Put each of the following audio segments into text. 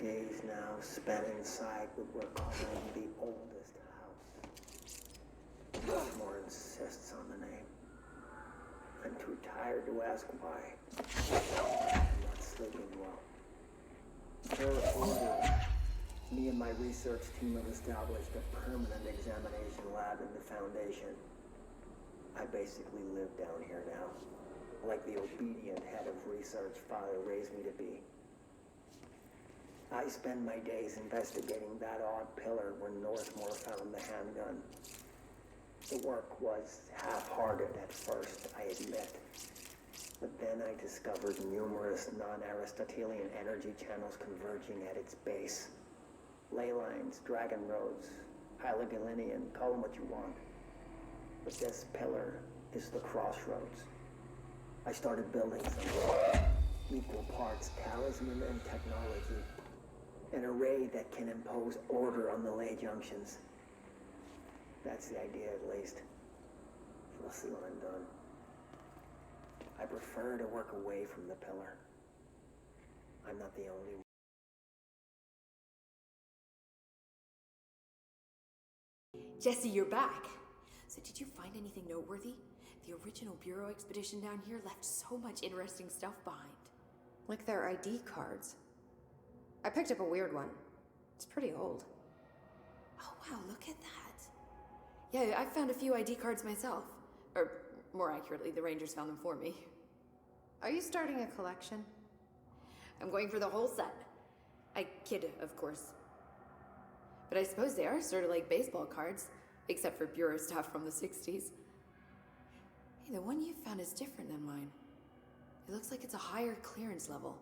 days now spent inside what we're calling the oldest house. Rushmore insists on the name. I'm too tired to ask why. I'm not sleeping well. Per order, me and my research team have established a permanent examination lab in the Foundation. I basically live down here now, like the obedient head of research Father raised me to be. I spend my days investigating that odd pillar where Northmore found the handgun. The work was half-hearted at first, I admit. But then I discovered numerous non-Aristotelian energy channels converging at its base. Ley lines, dragon roads, Hyligalinian, call them what you want. But this pillar is the crossroads. I started building something. Equal parts talisman and technology. An array that can impose order on the ley junctions. That's the idea, at least. We'll see when I'm done. I prefer to work away from the pillar. I'm not the only one. Jesse, you're back. So did you find anything noteworthy? The original Bureau expedition down here left so much interesting stuff behind. Like their ID cards. I picked up a weird one. It's pretty old. Oh wow, look at that. Yeah, I found a few ID cards myself. Or, more accurately, the Rangers found them for me. Are you starting a collection? I'm going for the whole set. I kid, of course. But I suppose they are sort of like baseball cards, except for Bureau stuff from the 60s. Hey, the one you found is different than mine. It looks like it's a higher clearance level.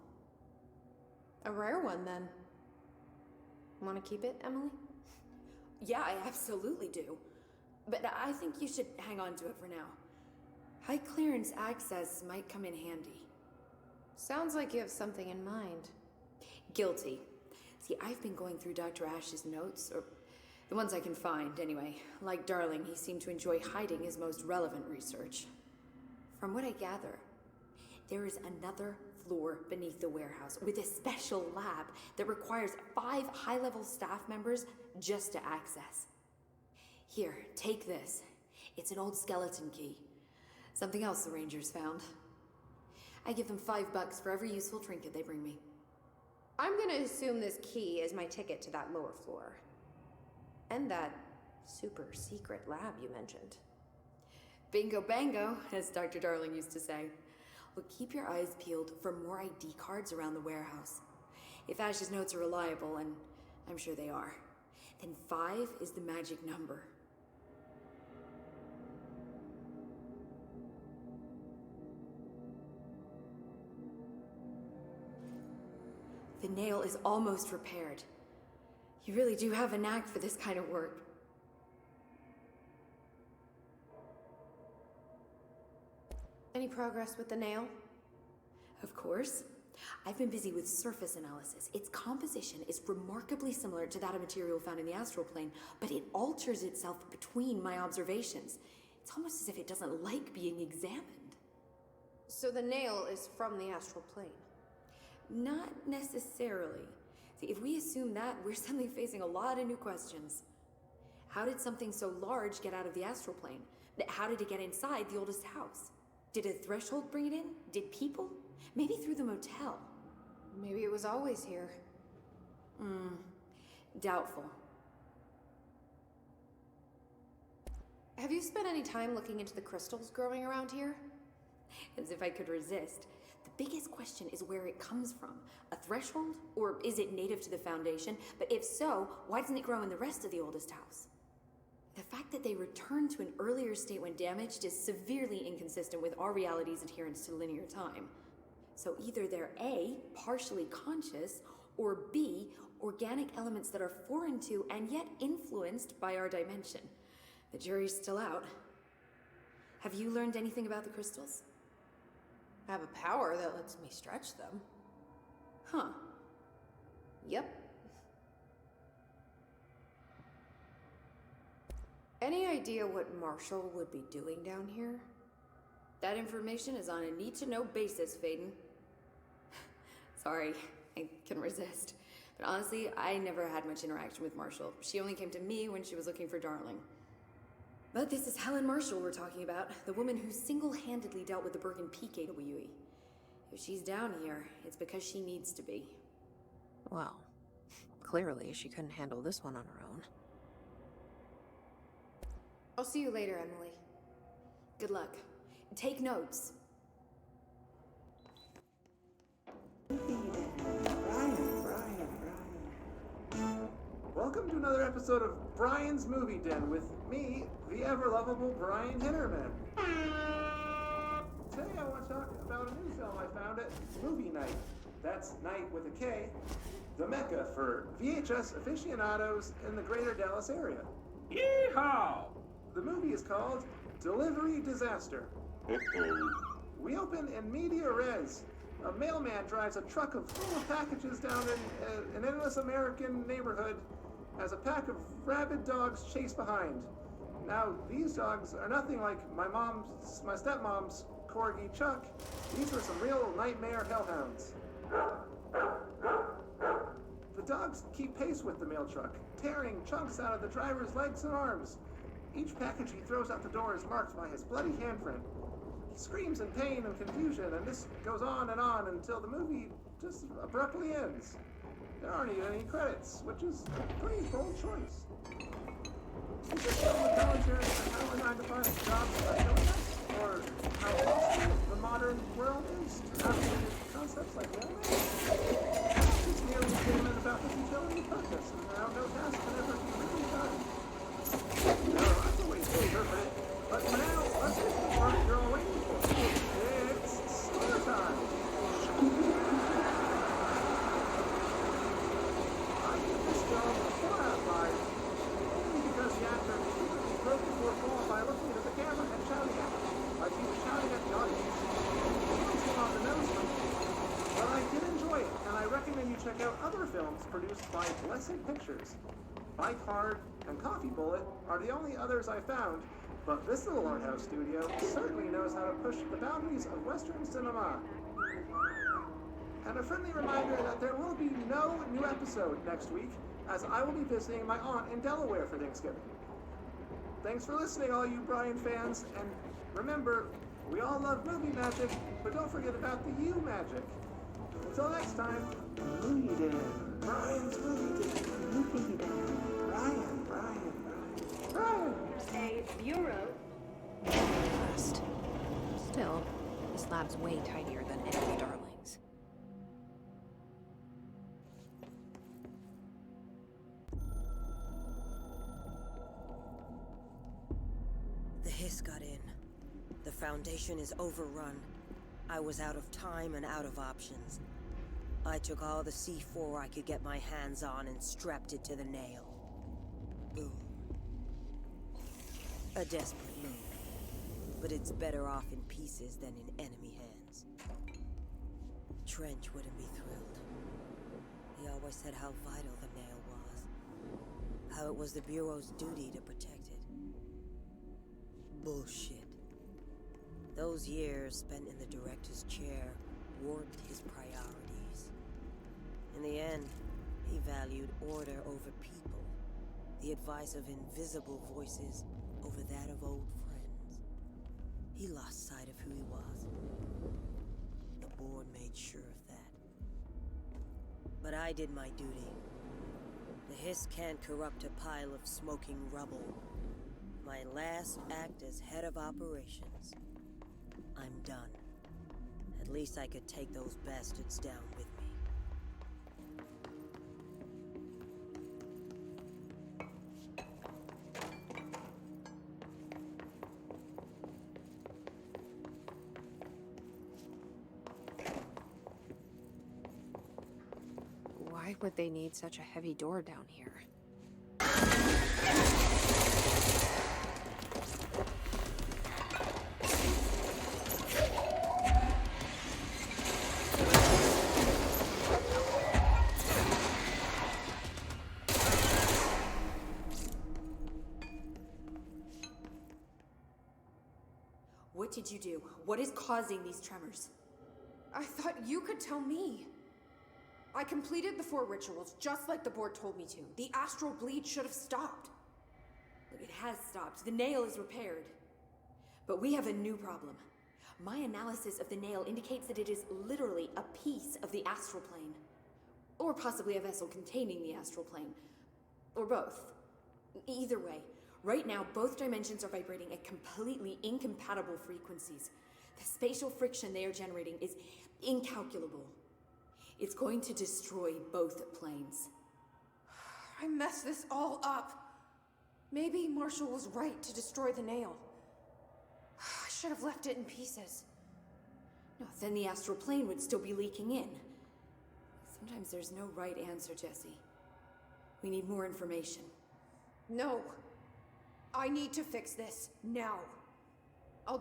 A rare one, then. Want to keep it, Emily? Yeah, I absolutely do. But I think you should hang on to it for now. High clearance access might come in handy. Sounds like you have something in mind. Guilty. See, I've been going through Dr. Ash's notes, or the ones I can find, anyway. Like Darling, he seemed to enjoy hiding his most relevant research. From what I gather, there is another floor beneath the warehouse with a special lab that requires 5 high-level staff members just to access. Here, take this. It's an old skeleton key. Something else the Rangers found. I give them $5 for every useful trinket they bring me. I'm gonna assume this key is my ticket to that lower floor. And that super secret lab you mentioned. Bingo bango, as Dr. Darling used to say. Well, keep your eyes peeled for more ID cards around the warehouse. If Ash's notes are reliable, and I'm sure they are, then 5 is the magic number. The nail is almost repaired. You really do have a knack for this kind of work. Any progress with the nail? Of course. I've been busy with surface analysis. Its composition is remarkably similar to that of material found in the astral plane, but it alters itself between my observations. It's almost as if it doesn't like being examined. So the nail is from the astral plane? Not necessarily. See, if we assume that, we're suddenly facing a lot of new questions. How did something so large get out of the astral plane? How did it get inside the oldest house? Did a threshold bring it in? Did people? Maybe through the motel. Maybe it was always here. Doubtful. Have you spent any time looking into the crystals growing around here? As if I could resist. The biggest question is where it comes from. A threshold? Or is it native to the Foundation? But if so, why doesn't it grow in the rest of the oldest house? The fact that they returned to an earlier state when damaged is severely inconsistent with our reality's adherence to linear time. So either they're A, partially conscious, or B, organic elements that are foreign to and yet influenced by our dimension. The jury's still out. Have you learned anything about the crystals? I have a power that lets me stretch them. Huh. Yep. Any idea what Marshall would be doing down here? That information is on a need-to-know basis, Faden. Sorry, I can resist. But honestly, I never had much interaction with Marshall. She only came to me when she was looking for Darling. But this is Helen Marshall we're talking about, the woman who single-handedly dealt with the Bergen Peak AWE. If she's down here, it's because she needs to be. Well, clearly she couldn't handle this one on her own. I'll see you later, Emily. Good luck. Take notes. Brian. Welcome to another episode of Brian's Movie Den with me, the ever-lovable Brian Hinnerman. Today I want to talk about a new film I found at Movie Night. That's night with a K, the mecca for VHS aficionados in the greater Dallas area. Yeehaw! The movie is called Delivery Disaster. We open in media res. A mailman drives a truck full of packages down in an endless American neighborhood as a pack of rabid dogs chase behind. Now, these dogs are nothing like my stepmom's corgi Chuck. These are some real nightmare hellhounds. The dogs keep pace with the mail truck, tearing chunks out of the driver's legs and arms. Each package he throws out the door is marked by his bloody handprint. He screams in pain and confusion, and this goes on until the movie just abruptly ends. There aren't even any credits, which is a pretty bold choice. Is this film a commentary on how our 9-to-5 jobs are killing us? Or how awesome the modern world is to outdated concepts like mailman? It's merely a statement about the futility of purpose and how no task can ever be really done. No, that's a way to interpret it. But for now, let's get to the part you're all waiting for. It's summer time. I give this film a 4 out of 5, only because the actor repeatedly broke the fourth wall by looking at the camera and shouting at it, like he was shouting at the audience. It's on the nose for me, but I did enjoy it, and I recommend you check out other films produced by Blessed Pictures. Bike Hard and Coffee Bullet are the only others I found, but this little art house studio certainly knows how to push the boundaries of Western cinema. And a friendly reminder that there will be no new episode next week, as I will be visiting my aunt in Delaware for Thanksgiving. Thanks for listening, all you Brian fans, and remember, we all love movie magic, but don't forget about the you magic. Until next time, Movie Den. Brian's Movie Den. Movie Den. Brian. A bureau. Trust. Still, this lab's way tinier than any of Darling's. The hiss got in. The Foundation is overrun. I was out of time and out of options. I took all the C4 I could get my hands on and strapped it to the nail. Boom. A desperate move, but it's better off in pieces than in enemy hands. Trench wouldn't be thrilled. He always said how vital the nail was, how it was the Bureau's duty to protect it. Bullshit. Those years spent in the director's chair warped his priorities. In the end, he valued order over people, the advice of invisible voices over that of old friends. He lost sight of who he was. The board made sure of that. But I did my duty. The hiss can't corrupt a pile of smoking rubble. My last act as head of operations. I'm done. At least I could take those bastards down with me. Why would they need such a heavy door down here? What did you do? What is causing these tremors? I thought you could tell me. I completed the 4 rituals just like the board told me to. The astral bleed should have stopped. Look, it has stopped. The nail is repaired. But we have a new problem. My analysis of the nail indicates that it is literally a piece of the astral plane. Or possibly a vessel containing the astral plane. Or both. Either way, right now both dimensions are vibrating at completely incompatible frequencies. The spatial friction they are generating is incalculable. It's going to destroy both planes. I messed this all up. Maybe Marshall was right to destroy the nail. I should have left it in pieces. No, then the astral plane would still be leaking in. Sometimes there's no right answer, Jesse. We need more information. No. I need to fix this now. I'll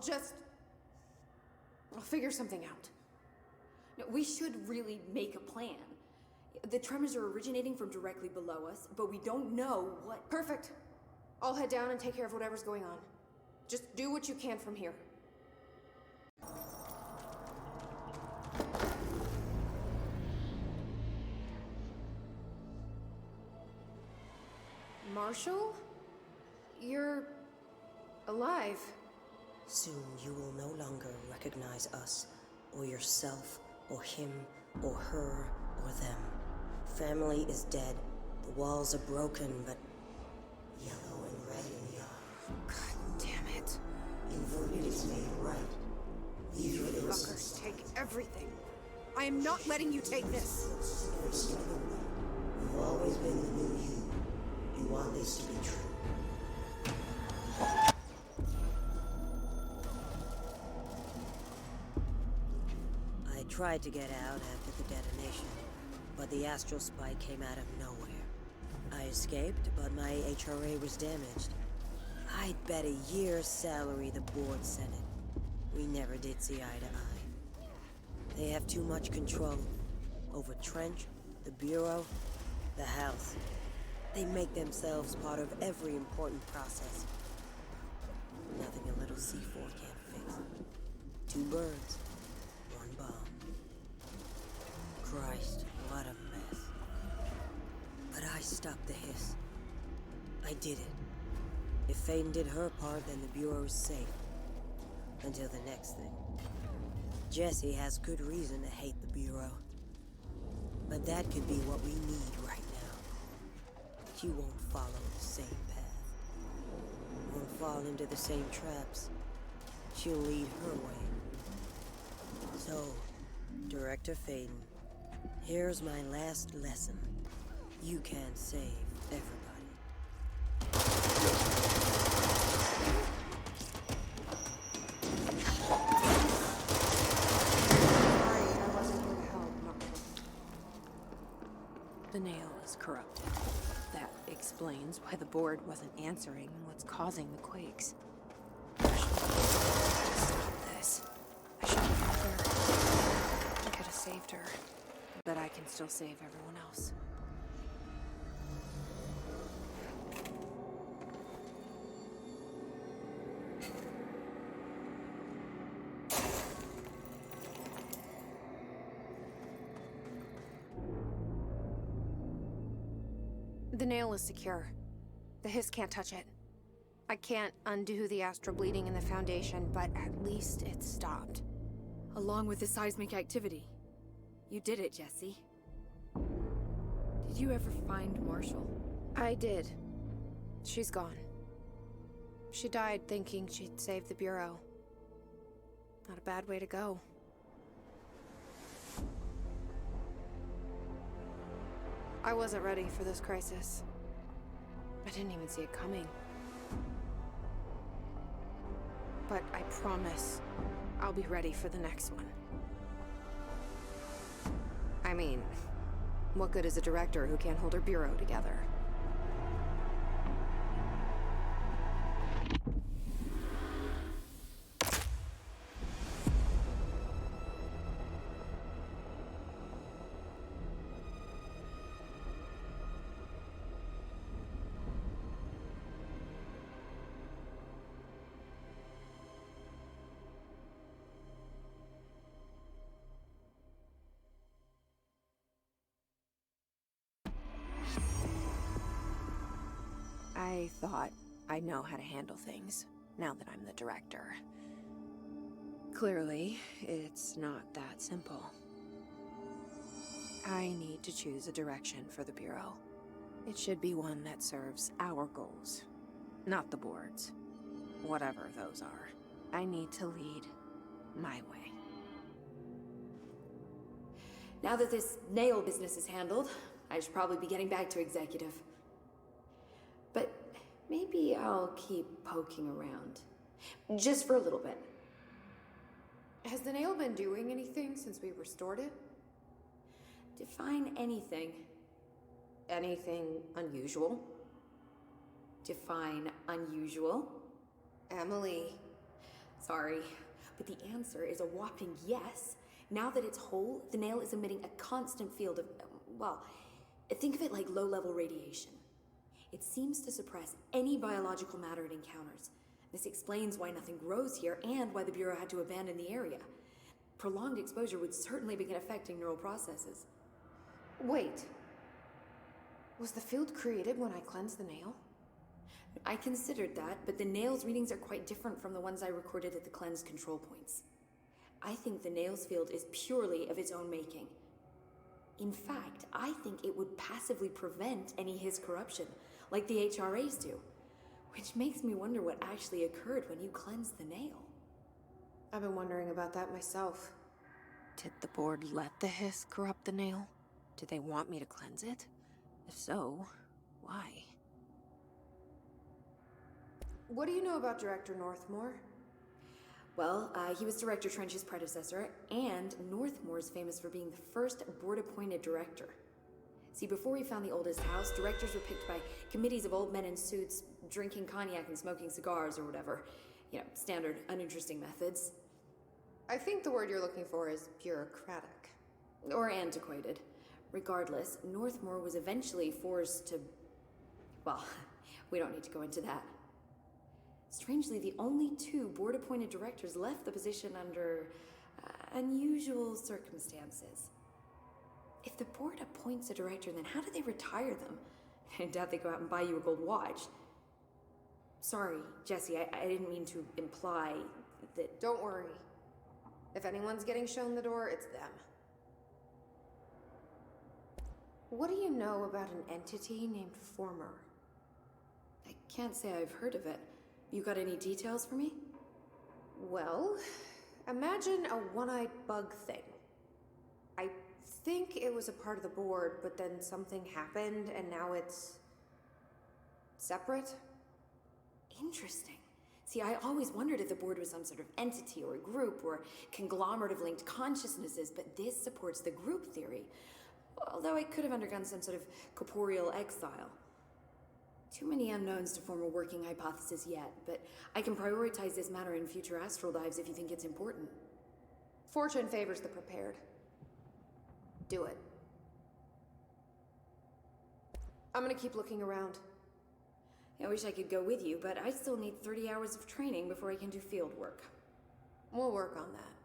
figure something out. No, we should really make a plan. The tremors are originating from directly below us, but we don't know what... Perfect. I'll head down and take care of whatever's going on. Just do what you can from here. Marshall? You're alive. Soon you will no longer recognize us, or yourself, or him, or her, or them. Family is dead. The walls are broken, but yellow and red in the eye. God damn it. Inverted is made right. Leave your innocence. Fuckers, take everything. I am not letting you take this. You've always been the new you. You want this to be true. I tried to get out after the detonation, but the astral spike came out of nowhere. I escaped, but my HRA was damaged. I'd bet a year's salary the board sent it. We never did see eye to eye. They have too much control over Trench, the Bureau, the House. They make themselves part of every important process. Nothing a little C4 can't fix. 2 birds, 1 bomb. Christ, what a mess. But I stopped the hiss. I did it. If Faden did her part, then the Bureau is safe. Until the next thing. Jesse has good reason to hate the Bureau. But that could be what we need right now. She won't follow the same path. Won't fall into the same traps. She'll lead her way. So, Director Faden, here's my last lesson. You can't save everybody. Sorry, I wasn't here to help, Marshall. The nail is corrupted. That explains why the board wasn't answering what's causing the quakes. I should stop this. I should have helped her. I could have saved her. But I can still save everyone else. The nail is secure. The hiss can't touch it. I can't undo the astral bleeding in the Foundation, but at least it's stopped. Along with the seismic activity. You did it, Jesse. Did you ever find Marshall? I did. She's gone. She died thinking she'd save the Bureau. Not a bad way to go. I wasn't ready for this crisis. I didn't even see it coming. But I promise I'll be ready for the next one. I mean, what good is a director who can't hold her bureau together? I thought I'd know how to handle things, now that I'm the director. Clearly, it's not that simple. I need to choose a direction for the Bureau. It should be one that serves our goals, not the board's. Whatever those are. I need to lead my way. Now that this nail business is handled, I should probably be getting back to executive. But maybe I'll keep poking around. Just for a little bit. Has the nail been doing anything since we restored it? Define anything. Anything unusual? Define unusual. Emily. Sorry, but the answer is a whopping yes. Now that it's whole, the nail is emitting a constant field of, well, think of it like low-level radiation. It seems to suppress any biological matter it encounters. This explains why nothing grows here and why the Bureau had to abandon the area. Prolonged exposure would certainly begin affecting neural processes. Wait. Was the field created when I cleansed the nail? I considered that, but the nail's readings are quite different from the ones I recorded at the cleanse control points. I think the nail's field is purely of its own making. In fact, I think it would passively prevent any Hiss corruption, like the HRAs do. Which makes me wonder what actually occurred when you cleansed the nail. I've been wondering about that myself. Did the board let the Hiss corrupt the nail? Did they want me to cleanse it? If so, why? What do you know about Director Northmore? Well, he was Director Trench's predecessor, and Northmore's famous for being the first board-appointed director. See, before we found the oldest house, directors were picked by committees of old men in suits, drinking cognac and smoking cigars or whatever. You know, standard, uninteresting methods. I think the word you're looking for is bureaucratic. Or antiquated. Regardless, Northmore was eventually forced to... Well, we don't need to go into that. Strangely, the only two board-appointed directors left the position under unusual circumstances. If the board appoints a director, then how do they retire them? I doubt they go out and buy you a gold watch. Sorry, Jesse, I didn't mean to imply that... Don't worry. If anyone's getting shown the door, it's them. What do you know about an entity named Former? I can't say I've heard of it. You got any details for me? Well, imagine a one-eyed bug thing. I think it was a part of the board, but then something happened and now it's... separate? Interesting. See, I always wondered if the board was some sort of entity or a group or conglomerate of linked consciousnesses, but this supports the group theory. Although it could have undergone some sort of corporeal exile. Too many unknowns to form a working hypothesis yet, but I can prioritize this matter in future astral dives if you think it's important. Fortune favors the prepared. Do it. I'm gonna keep looking around. I wish I could go with you, but I still need 30 hours of training before I can do field work. We'll work on that.